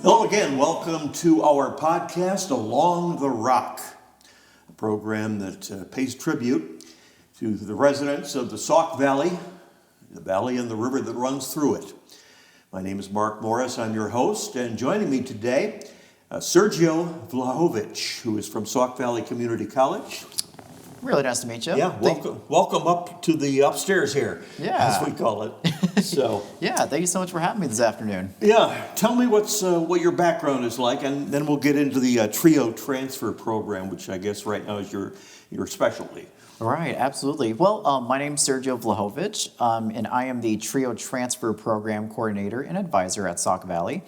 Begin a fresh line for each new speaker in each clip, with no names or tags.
Hello again. Welcome to our podcast, Along the Rock, a program that pays tribute to the residents of the Sauk Valley, the valley and the river that runs through it. My name is Mark Morris. I'm your host, and joining me today, Sergio Vlahovich, who is from Sauk Valley Community College.
Really nice to meet you.
Yeah, welcome up to the upstairs here,
Yeah.
as we call it. So,
Yeah, thank you so much for having me this afternoon.
yeah, tell me what your background is like, and then we'll get into the TRIO transfer program, which I guess right now is your specialty.
Right, absolutely. Well, my name is Sergio Vlahovich, and I am the TRIO Transfer Program Coordinator and Advisor at Sauk Valley.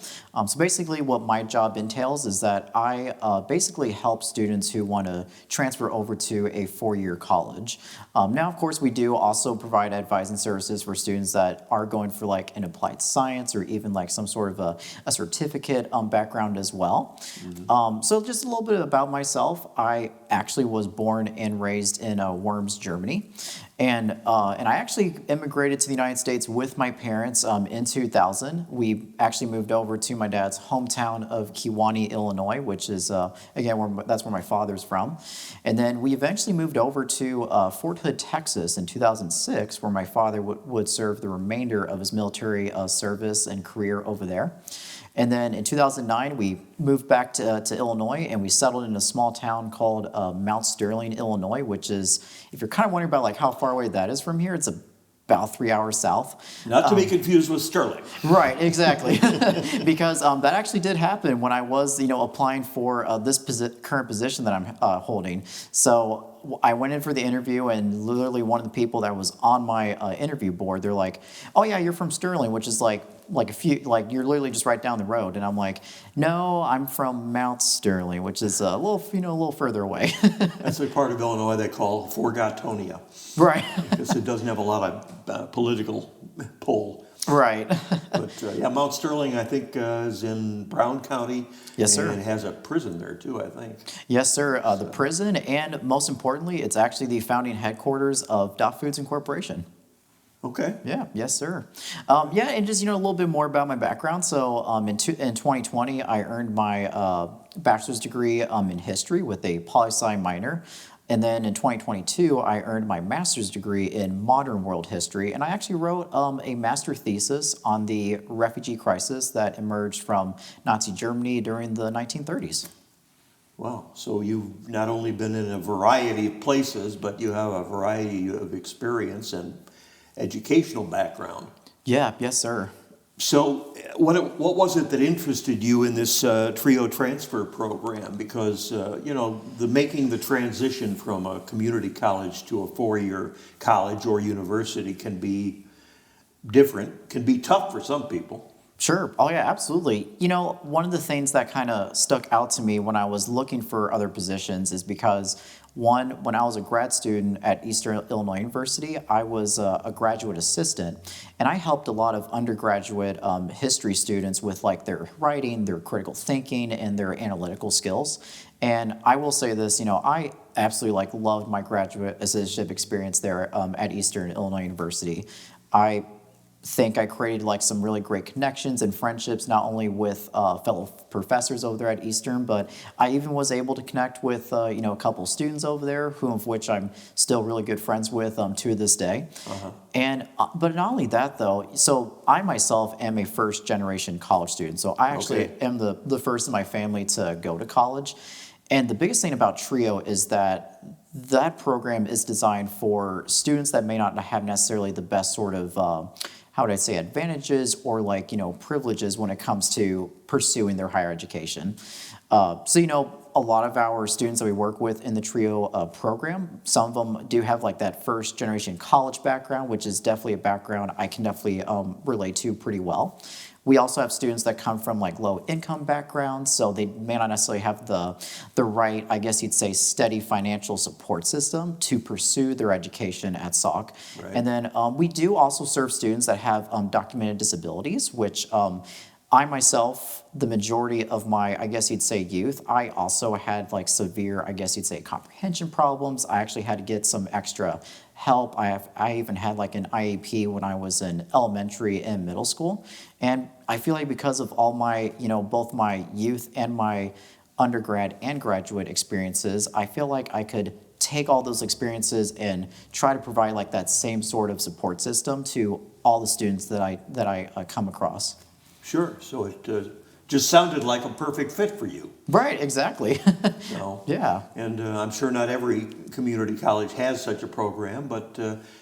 So basically what my job entails is that I basically help students who want to transfer over to a four-year college. Now, of course, we do also provide advising services for students that are going for like an applied science or even like some sort of a certificate background as well.
Mm-hmm.
So just a little bit about myself. I actually was born and raised in Worms, Germany. And I actually immigrated to the United States with my parents in 2000. We actually moved over to my dad's hometown of Kewanee, Illinois, which is, again, that's where my father's from. And then we eventually moved over to Fort Hood, Texas in 2006, where my father would serve the remainder of his military service and career over there. And then in 2009, we moved back to Illinois, and we settled in a small town called Mount Sterling, Illinois, which is, if you're kind of wondering about like how far away that is from here, it's about 3 hours south.
Not to be confused with Sterling.
Right, exactly. Because that actually did happen when I was, applying for this current position that I'm holding. So I went in for the interview, and literally one of the people that was on my interview board, they're like, "Oh yeah, you're from Sterling," which is like you're literally just right down the road. And I'm like, "No, I'm from Mount Sterling," which is a little further away.
That's a part of Illinois they call Forgotonia.
Right.
Because it doesn't have a lot of political pull.
Right.
But yeah, Mount Sterling, I think, is in Brown County.
Yes, sir.
And it has a prison there, too, I think.
Yes, sir. The prison, and most importantly, it's actually the founding headquarters of Dot Foods Incorporation.
Okay.
Yeah, yes, sir. Yeah, and just, a little bit more about my background. So in 2020, I earned my bachelor's degree in history with a poli-sci minor. And then in 2022, I earned my master's degree in modern world history. And I actually wrote a master thesis on the refugee crisis that emerged from Nazi Germany during the 1930s.
Wow. So you've not only been in a variety of places, but you have a variety of experience and educational background.
Yeah, yes, sir.
So what was it that interested you in this TRIO transfer program? Because, making the transition from a community college to a four-year college or university can be different, can be tough for some people.
Sure. Oh, yeah, absolutely. One of the things that kind of stuck out to me when I was looking for other positions is because, one, when I was a grad student at Eastern Illinois University, I was a graduate assistant, and I helped a lot of undergraduate history students with like their writing, their critical thinking, and their analytical skills. And I will say this, I absolutely loved my graduate assistantship experience there at Eastern Illinois University. I think I created some really great connections and friendships, not only with fellow professors over there at Eastern, but I even was able to connect with a couple of students over there, of which I'm still really good friends with to this day. Uh-huh. And but not only that though, so I myself am a first generation college student, so I actually am the first in my family to go to college. And the biggest thing about TRIO is that program is designed for students that may not have necessarily the best sort of how would I say, advantages or privileges when it comes to pursuing their higher education. So a lot of our students that we work with in the TRIO program, some of them do have that first generation college background, which is definitely a background I can definitely relate to pretty well. We also have students that come from low income backgrounds, so they may not necessarily have the right, I guess you'd say, steady financial support system to pursue their education at Sauk. Right. And then we do also serve students that have documented disabilities, which I myself, the majority of my, I guess you'd say, youth, I also had like severe, I guess you'd say, comprehension problems. I actually had to get some extra help. I even had like an IEP when I was in elementary and middle school. And I feel like because of all my, both my youth and my undergrad and graduate experiences, I feel like I could take all those experiences and try to provide like that same sort of support system to all the students that I come across.
Sure. So it just sounded like a perfect fit for you.
Right, exactly.
So,
Yeah.
And I'm sure not every community college has such a program, but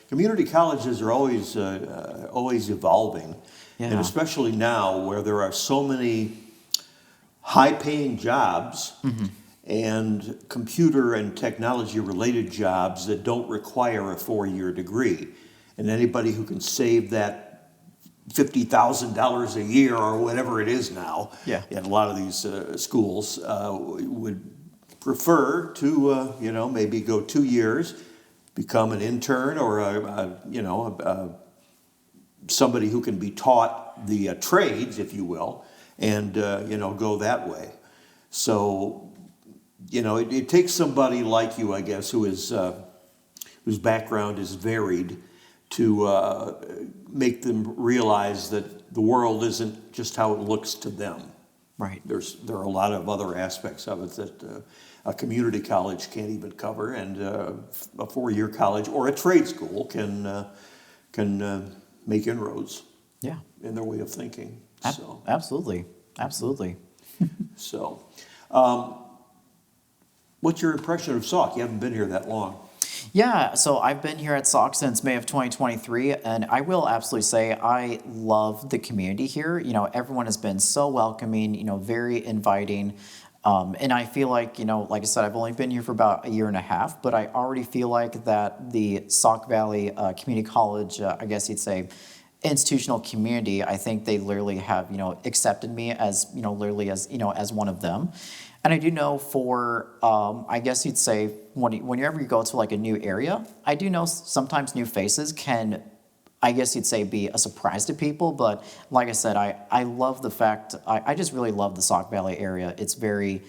community colleges are always evolving. And
Yeah.
especially now where there are so many high-paying jobs and computer and technology-related jobs that don't require a four-year degree. And anybody who can save that $50,000 a year or whatever it is now,
Yeah.
in a lot of these schools, would prefer to, maybe go 2 years, become an intern or somebody who can be taught the trades, if you will, and go that way. So, it takes somebody like you, I guess, whose background is varied, to make them realize that the world isn't just how it looks to them.
Right.
There are a lot of other aspects of it that a community college can't even cover, and a four-year college or a trade school can make inroads.
Yeah.
In their way of thinking. So,
Absolutely. Absolutely.
so what's your impression of Sauk? You haven't been here that long.
Yeah, so I've been here at Sauk since May of 2023, and I will absolutely say I love the community here. Everyone has been so welcoming, very inviting. And I feel like, like I said, I've only been here for about a year and a half, but I already feel like that the Sauk Valley Community College, I guess you'd say, institutional community, I think they literally have, accepted me as, literally as one of them. And I do know for, I guess you'd say, whenever you go to like a new area, I do know sometimes new faces can, I guess you'd say, be a surprise to people. But like I said, I love the fact, I just really love the Sauk Valley area. It's very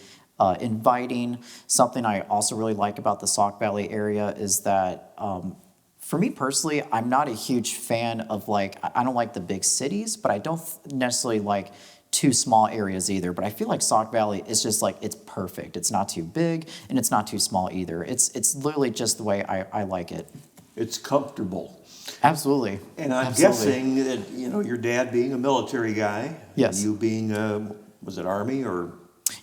inviting. Something I also really like about the Sauk Valley area is that, for me personally, I'm not a huge fan of I don't like the big cities, but I don't necessarily like too small areas either. But I feel like Sauk Valley is just it's perfect. It's not too big and it's not too small either. It's literally just the way I like it.
It's comfortable.
Absolutely.
And I'm
Absolutely.
guessing that, your dad being a military guy,
Yes.
you being, was it Army or?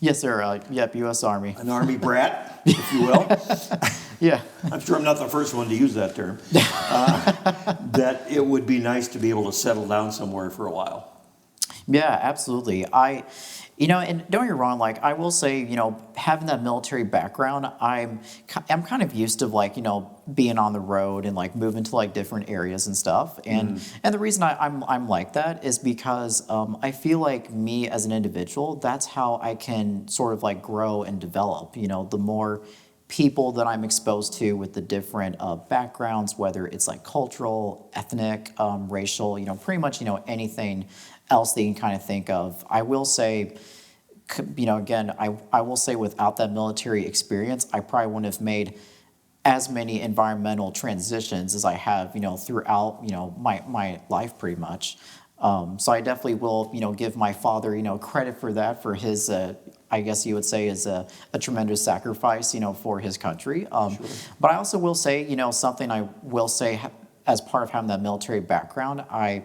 Yes, sir. Yep, U.S. Army.
An Army brat, if you will.
Yeah.
I'm sure I'm not the first one to use that term. That it would be nice to be able to settle down somewhere for a while.
Yeah, absolutely. And don't get me wrong, I will say, having that military background, I'm kind of used to being on the road and moving to different areas and stuff. And the reason I'm like that is because I feel like me as an individual, that's how I can sort of grow and develop. The more people that I'm exposed to with the different backgrounds, whether it's cultural, ethnic, racial, pretty much, anything else that you can kind of think of. I will say, again, I will say without that military experience, I probably wouldn't have made as many environmental transitions as I have, throughout, my life pretty much. So I definitely will, give my father, credit for that, for his, I guess you would say, is a tremendous sacrifice, for his country.
Sure.
But I also will say, something I will say as part of having that military background, I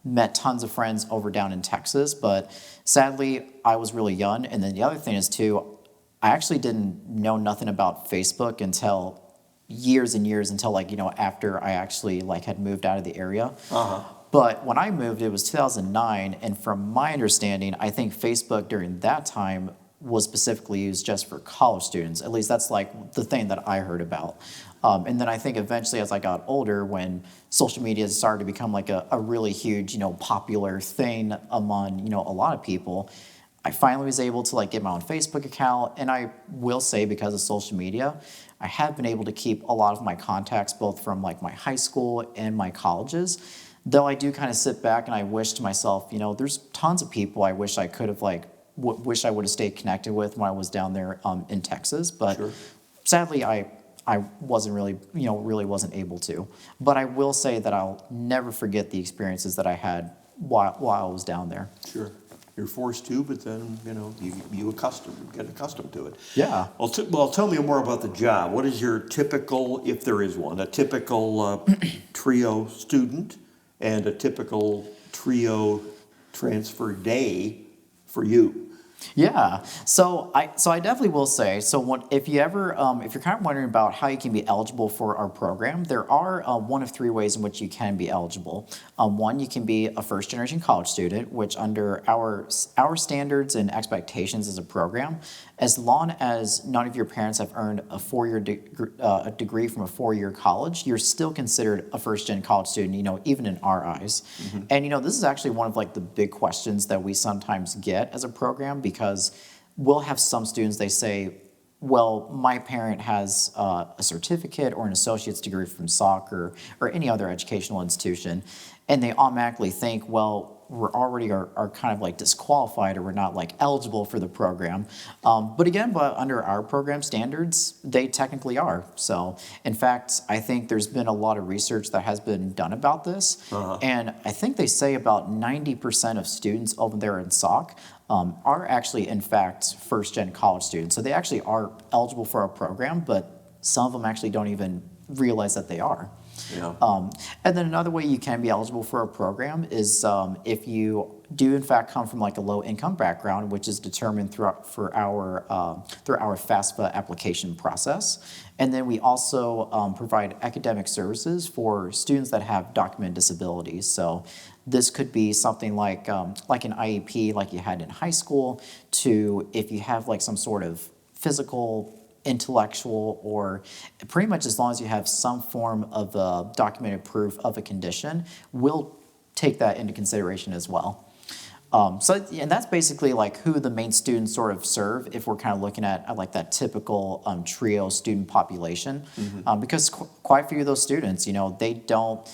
met tons of friends over down in Texas, but sadly, I was really young. And then the other thing is, too, I actually didn't know nothing about Facebook until years and years, until after I actually had moved out of the area.
Uh-huh.
But when I moved, it was 2009, and from my understanding, I think Facebook during that time was specifically used just for college students. At least that's the thing that I heard about. And then I think eventually, as I got older, when social media started to become a really huge, popular thing among, a lot of people, I finally was able to get my own Facebook account. And I will say, because of social media, I have been able to keep a lot of my contacts, both from my high school and my colleges. Though I do kind of sit back and I wish to myself, there's tons of people I wish I could have wish I would have stayed connected with when I was down there in Texas. But
Sure.
sadly, I wasn't really, really wasn't able to. But I will say that I'll never forget the experiences that I had while I was down there.
Sure. You're forced to, but then, you get accustomed to it.
Yeah.
Well, tell me more about the job. What is your typical, if there is one, a typical trio student and a typical trio transfer day for you?
Yeah, so I definitely will say, if you ever if you're kind of wondering about how you can be eligible for our program, there are one of three ways in which you can be eligible. One, you can be a first generation college student, which under our standards and expectations as a program, as long as none of your parents have earned a 4-year degree from a 4-year college, you're still considered a first gen college student, even in our eyes. Mm-hmm. And this is actually one of the big questions that we sometimes get as a program, because we'll have some students, they say, well, my parent has a certificate or an associate's degree from Sauk or any other educational institution, and they automatically think, well, we're already are kind of disqualified, or we're not eligible for the program. But under our program standards, they technically are. So in fact, I think there's been a lot of research that has been done about this. Uh-huh. And I think they say about 90% of students over there in Sauk are actually, in fact, first-gen college students. So they actually are eligible for our program, but some of them actually don't even realize that they are. Yeah. And then another way you can be eligible for a program is if you do in fact come from a low income background, which is determined through our FAFSA application process. And then we also provide academic services for students that have documented disabilities. So this could be something like an IEP like you had in high school, to if you have some sort of physical, intellectual, or pretty much as long as you have some form of documented proof of a condition, we'll take that into consideration as well. And that's basically who the main students sort of serve if we're kind of looking at that typical trio student population. Mm-hmm. Because quite a few of those students, they don't,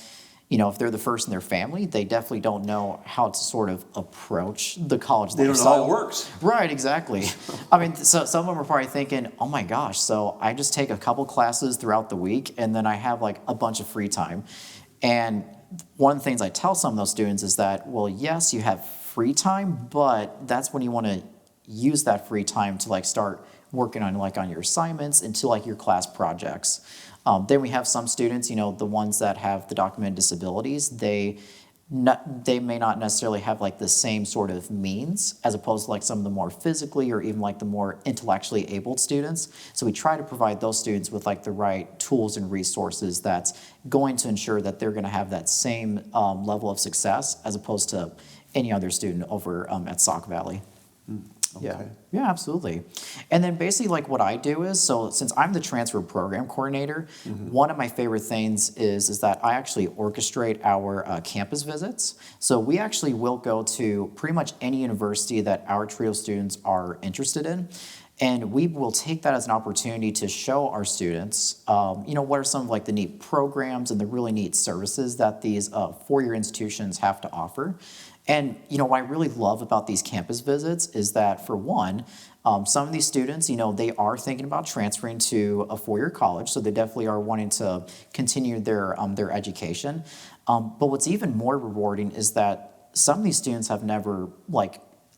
if they're the first in their family, they definitely don't know how to sort of approach the college lifestyle.
They don't know how it works.
Right, exactly. I mean, so some of them are probably thinking, oh my gosh, so I just take a couple classes throughout the week and then I have a bunch of free time. And one of the things I tell some of those students is that, well, yes, you have free time, but that's when you want to use that free time to start working on on your assignments into your class projects. Then we have some students, the ones that have the documented disabilities, they may not necessarily have the same sort of means as opposed to some of the more physically or even the more intellectually abled students. So we try to provide those students with the right tools and resources that's going to ensure that they're going to have that same level of success as opposed to any other student over at Sauk Valley. Okay. Yeah, absolutely. And then basically what I do is, so since I'm the transfer program coordinator, mm-hmm. one of my favorite things is that I actually orchestrate our campus visits. So we actually will go to pretty much any university that our trio students are interested in. And we will take that as an opportunity to show our students, what are some of the neat programs and the really neat services that these 4-year institutions have to offer. And, what I really love about these campus visits is that, for one, some of these students, they are thinking about transferring to a 4-year college, so they definitely are wanting to continue their education. But what's even more rewarding is that some of these students have never,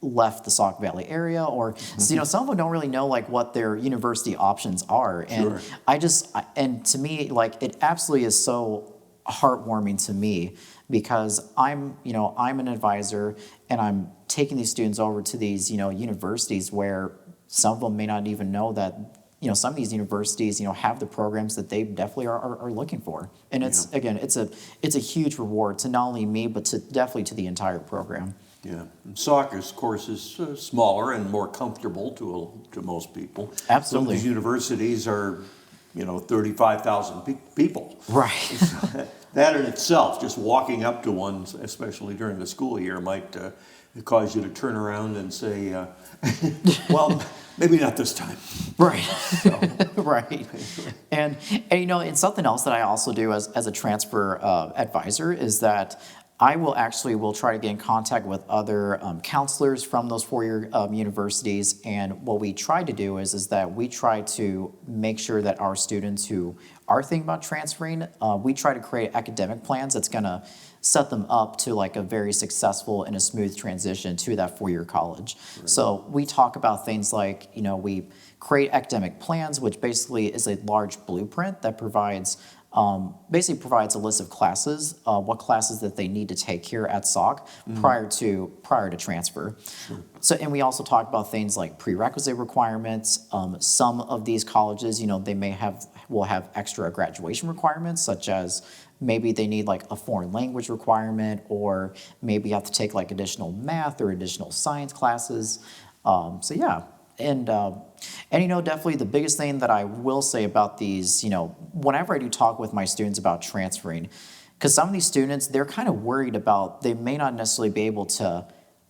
left the Sauk Valley area, or mm-hmm. Some of them don't really know what their university options are. And sure. And to me, it absolutely is so heartwarming to me, because I'm an advisor and I'm taking these students over to these, universities where some of them may not even know that, some of these universities, have the programs that they definitely are looking for. And it's, again, it's a huge reward to not only me, but definitely to the entire program.
Yeah, and Sauk, of course, is smaller and more comfortable to most people.
Absolutely.
Some of these universities are, 35,000 people.
Right.
That in itself, just walking up to one, especially during the school year, might cause you to turn around and say, well, maybe not this time.
Right. So. Right. And and something else that I also do as a transfer advisor is that I will try to get in contact with other counselors from those four-year universities, and what we try to do is that we try to make sure that our students who are thinking about transferring, we try to create academic plans that's going to set them up to like a very successful and a smooth transition to that four-year college. Right. So we talk about things like, we create academic plans, which basically is a large blueprint that basically provides a list of classes, what classes that they need to take here at Sauk prior to transfer. Sure. So, and we also talk about things like prerequisite requirements. Some of these colleges, they will have extra graduation requirements, such as maybe they need like a foreign language requirement, or maybe you have to take like additional math or additional science classes. So yeah. And definitely the biggest thing that I will say about these, whenever I do talk with my students about transferring, because some of these students, they're kind of worried about, they may not necessarily be able to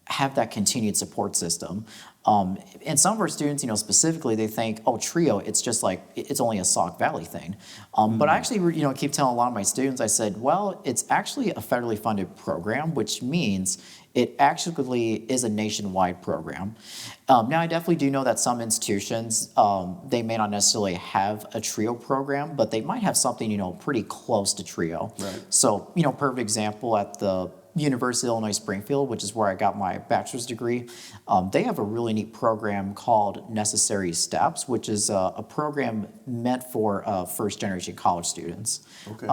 have that continued support system. And some of our students, specifically, they think, oh, TRIO, it's just like, it's only a Sauk Valley thing. But I actually, keep telling a lot of my students, I said, well, it's actually a federally funded program, which means it actually is a nationwide program. Now, I definitely do know that some institutions, they may not necessarily have a TRIO program, but they might have something, pretty close to TRIO. Right. So, perfect example at the University of Illinois Springfield, which is where I got my bachelor's degree, they have a really neat program called Necessary Steps, which is a program meant for first-generation college students. Okay.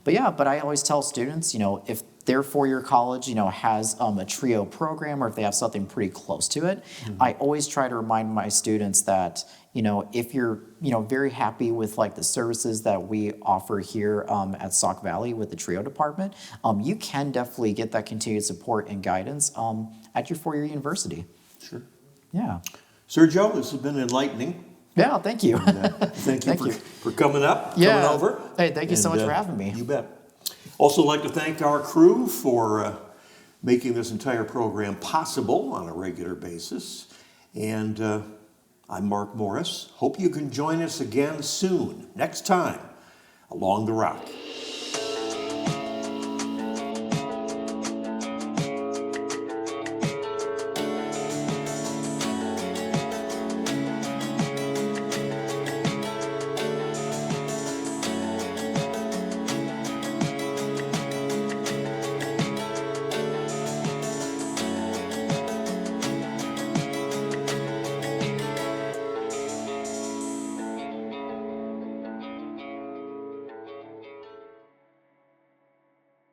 But I always tell students, if their four-year college, has a TRIO program, or if they have something pretty close to it, I always try to remind my students that, if you're, very happy with like the services that we offer here at Sauk Valley with the TRIO department, you can definitely get that continued support and guidance at your four-year university. Sure. Yeah.
Sergio, this has been enlightening.
Yeah, thank you.
And, thank you for coming up, coming over.
Hey, thank you so much for having me.
You bet. Also like to thank our crew for making this entire program possible on a regular basis. And I'm Mark Morris. Hope you can join us again soon, next time, Along the Rock.